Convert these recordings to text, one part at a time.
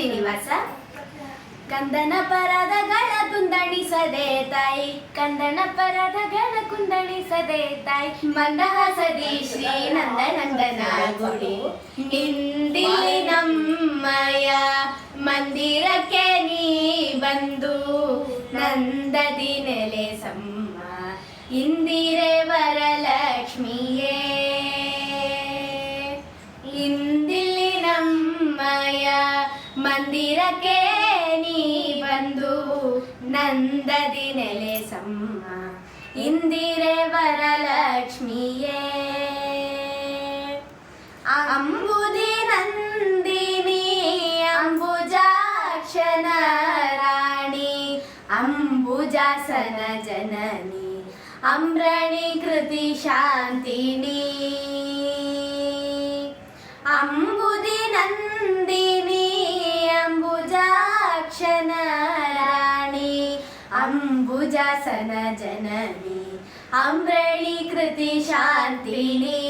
ಶ್ರೀನಿವಾಸ. ಕಂದನ ಪರದಗಳ ಕುಂದಣಿಸದೆ ತಾಯಿ, ಕಂದನ ಪರದಗಳ ಕುಂದಣಿಸದೆ ತಾಯಿ, ಮಂದಹಾಸದಿ ಶ್ರೀ ನಂದನಂದನ ಗುಡಿ. ಇಂದಿಲ್ಲಿ ನಮ್ಮಯ ಮಂದಿರಕ್ಕೆ ನೀ ಬಂದು ನಂದದಿ ನೆಲೆಸಮ್ಮ, ಇಂದಿರೆ ವರಲಕ್ಷ್ಮಿಯೇ. ಇಂದಿಲ್ಲಿ ನಮ್ಮಯ ಮಂದಿರಕ್ಕೆ ನೀ ಬಂದು ನಂದದಿ ನೆಲೆಸಮ್ಮ, ಇಂದಿರೆ ವರಲಕ್ಷ್ಮಿಯೇ. ಅಂಬುದಿ ನಂದಿನಿ ಅಂಬುಜಾಕ್ಷನ ರಾಣಿ, ಅಂಬುಜಾಸನ ಜನನಿ ಅಮ್ರಣಿ ಕೃತಿ ಶಾಂತಿನಿ. ಅಂಬುದಿ ನಂದಿನಿ ಅಂಬುಜಾಕ್ಷನ ರಾಣಿ, ಅಂಬುಜಾಸನ ಜನನಿ ಅಮ್ರಣಿ ಕೃತಿ ಶಾಂತಿನಿ.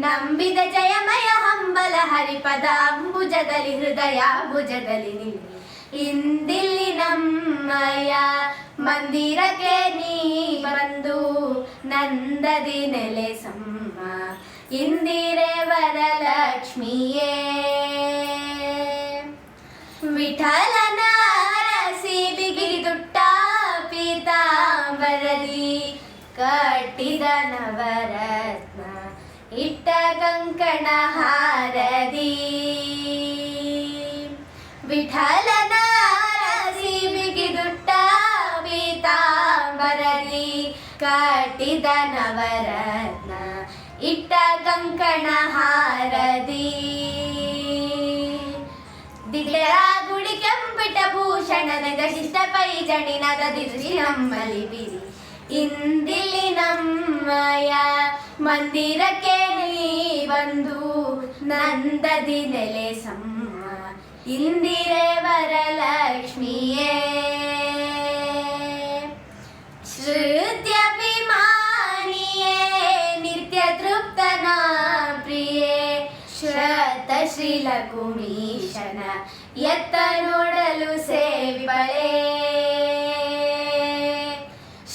ನಂಬಿದ ಜಯಮಯ ಹಂಬಲ ಹರಿಪದ ಅಂಬುಜದಲ್ಲಿ ಹೃದಯ ಭುಜದಲ್ಲಿ ನಿಲ್ಲಿ. ಇಂದಿಲ್ಲಿ ನಮ್ಮಯ ಮಂದಿರಕ್ಕೆ ನೀ ಬಂದು ನಂದದಿ ನೆಲೆಸಮ್ಮ, ಇಂದಿರೆ ವರಲಕ್ಷ್ಮಿಯೇ. ವಿಠಲನ ಅರಸಿ ಬಿಗಿದುಟ್ಟ ಪೀತಾಂಬರದಿ ಕಟ್ಟಿದ ನವರತ್ನ ಇಟ್ಟ ಕಂಕಣ ಹಾರದಿ. ವಿಠಲನ ಅರಸಿ ಬಿಗಿದುಟ್ಟ ಪೀತಾಂಬರದಿ ಕಟ್ಟಿದ ನವರತ್ನ ಇಟ್ಟ ಕಂಕಣ ಹಾರದಿ. ದಿಗ್ಗರ ಗುಡಿ ಕೆಂಪಿಟ ಭೂಷಣದ ಗಶಿಷ್ಟ ಪೈಜಣಿನದ ದಿರ್ಜಿ ನಮ್ಮಲ್ಲಿ ಬಿರಿ. ಇಂದಿಲ್ಲಿ ನಮ್ಮಯ ಮಂದಿರಕ್ಕೆ ನೀ ಬಂದು ನಂದದಿ ನೆಲೆಸಮ್ಮ, ಇಂದಿರೆ ವರಲಕ್ಷ್ಮಿಯೇ. ಶ್ರುತ್ಯಭಿಮಾನಿಯೇ ನಿತ್ಯ ತೃಪ್ತನ ಪ್ರಿಯೇ, ಶ್ರತ ಶ್ರೀಲಕುಮೀಶನ ಎತ್ತ ನೋಡಲು ಸೇವಿಬಳೆ.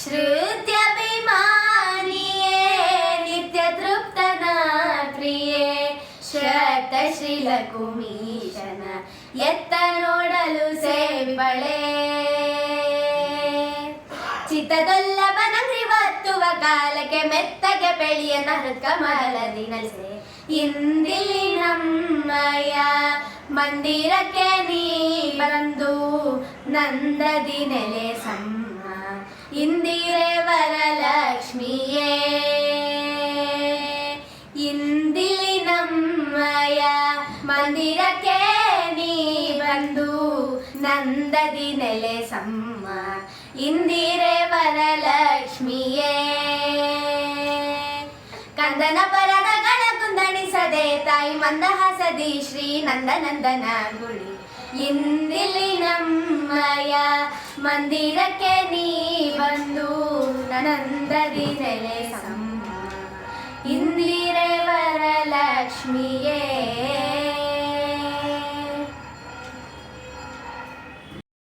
ಶ್ರುತ್ಯಭಿಮಾನಿಯೇ ನಿತ್ಯ ತೃಪ್ತನ ಪ್ರಿಯೇ, ಶ್ರತ ಶ್ರೀಲಕುಮೀಶನ ಎತ್ತ ನೋಡಲು ಸೇವಿಬಳೆ. ಚಿತ್ತದೊಲ್ಲಭನಗ್ರಿವತ್ತುವ ಕಾಲಕ್ಕೆ ಮೆತ್ತಗೆ ಬೆಳೆಯ ನರಕಮಲದಿ ನಲಿಸೆ. ಇಂದಿಲ್ಲಿ ನಮ್ಮಯ ಮಂದಿರಕ್ಕೆ ನೀ ಬಂದು ನಂದದಿ ನೆಲೆಸಮ್ಮ, ಇಂದಿರೆ ವರಲಕ್ಷ್ಮಿಯೇ. ಇಂದಿಲ್ಲಿ ನಮ್ಮಯ ಮಂದಿರಕ್ಕೆ ನೀ ಬಂದು ನಂದದಿ ನೆಲೆಸಮ್ಮ, ಇಂದಿರೆ ವರಲಕ್ಷ್ಮಿಯೇ. ಕಂದನ ಪರದಗಳ ಕುಂದಣಿಸದೆ ತಾಯಿ, ಮಂದಹಾಸದಿ ಶ್ರೀ ನಂದನಂದನ ಗುಡಿ. ಇಂದಿಲ್ಲಿ ನಮ್ಮಯ ಮಂದಿರಕ್ಕೆ ನೀ ಬಂದು ನಂದದಿ ನೆಲೆಸಮ್ಮ, ಇಂದಿರೆ ವರಲಕ್ಷ್ಮಿಯೇ.